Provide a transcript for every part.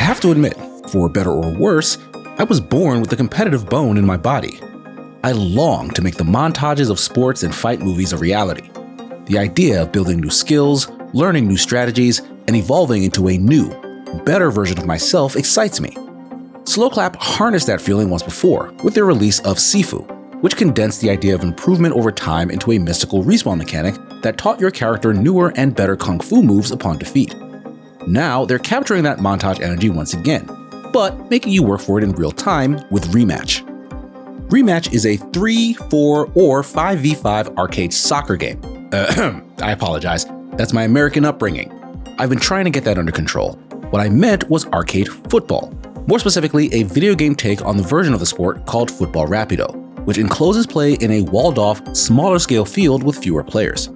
have to admit, for better or worse, I was born with the competitive bone in my body. I long to make the montages of sports and fight movies a reality. The idea of building new skills, learning new strategies, and evolving into a new, better version of myself excites me. Slocap harnessed that feeling once before with their release of Sifu, which condensed the idea of improvement over time into a mystical respawn mechanic that taught your character newer and better kung fu moves upon defeat. Now, they're capturing that montage energy once again, but making you work for it in real time with Rematch. Rematch is a 3, 4, or 5v5 arcade soccer game. I apologize, that's my American upbringing. I've been trying to get that under control. What I meant was arcade football. More specifically, a video game take on the version of the sport called Football Rapido, which encloses play in a walled-off, smaller-scale field with fewer players.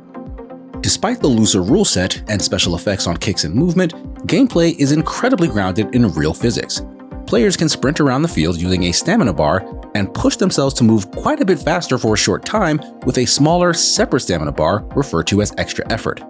Despite the looser rule set and special effects on kicks and movement, gameplay is incredibly grounded in real physics. Players can sprint around the field using a stamina bar and push themselves to move quite a bit faster for a short time with a smaller, separate stamina bar referred to as extra effort.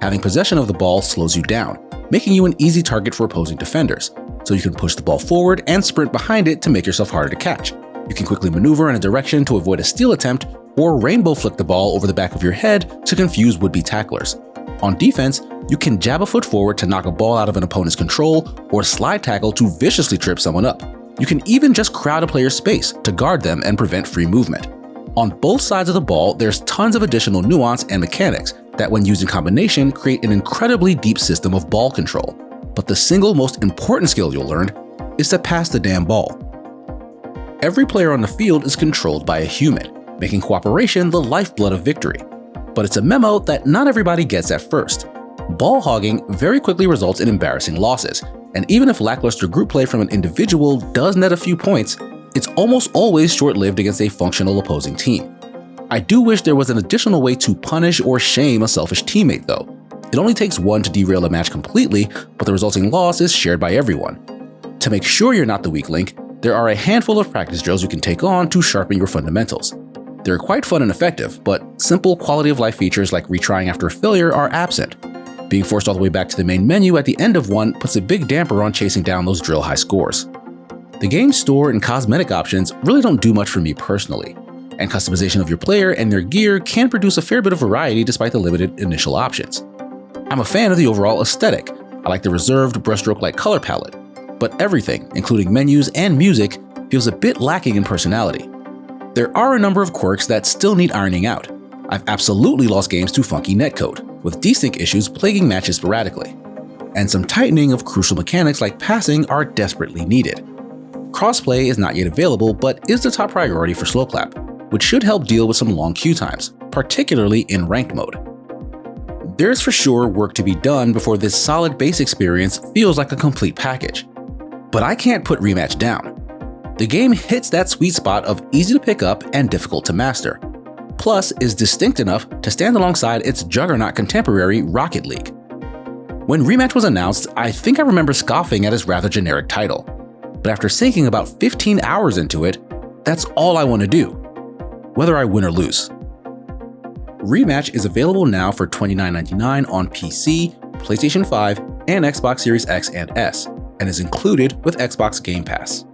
Having possession of the ball slows you down, making you an easy target for opposing defenders, so you can push the ball forward and sprint behind it to make yourself harder to catch. You can quickly maneuver in a direction to avoid a steal attempt, or rainbow flick the ball over the back of your head to confuse would-be tacklers. On defense, you can jab a foot forward to knock a ball out of an opponent's control, or slide tackle to viciously trip someone up. You can even just crowd a player's space to guard them and prevent free movement. On both sides of the ball, there's tons of additional nuance and mechanics that, when used in combination, create an incredibly deep system of ball control. But the single most important skill you'll learn is to pass the damn ball. Every player on the field is controlled by a human, making cooperation the lifeblood of victory. But it's a memo that not everybody gets at first. Ball hogging very quickly results in embarrassing losses, and even if lackluster group play from an individual does net a few points, it's almost always short-lived against a functional opposing team. I do wish there was an additional way to punish or shame a selfish teammate though. It only takes one to derail a match completely, but the resulting loss is shared by everyone. To make sure you're not the weak link, there are a handful of practice drills you can take on to sharpen your fundamentals. They're quite fun and effective, but simple quality of life features like retrying after a failure are absent. Being forced all the way back to the main menu at the end of one puts a big damper on chasing down those drill high scores. The game's store and cosmetic options really don't do much for me personally, and customization of your player and their gear can produce a fair bit of variety despite the limited initial options. I'm a fan of the overall aesthetic. I like the reserved, brushstroke-like color palette, but everything, including menus and music, feels a bit lacking in personality. There are a number of quirks that still need ironing out. I've absolutely lost games to funky netcode, with desync issues plaguing matches sporadically. And some tightening of crucial mechanics like passing are desperately needed. Crossplay is not yet available, but is the top priority for Slocap, which should help deal with some long queue times, particularly in ranked mode. There's for sure work to be done before this solid base experience feels like a complete package. But I can't put Rematch down. The game hits that sweet spot of easy to pick up and difficult to master, plus is distinct enough to stand alongside its juggernaut contemporary Rocket League. When Rematch was announced, I think I remember scoffing at its rather generic title, but after sinking about 15 hours into it, that's all I want to do, whether I win or lose. Rematch is available now for $29.99 on PC, PlayStation 5, and Xbox Series X and S, and is included with Xbox Game Pass.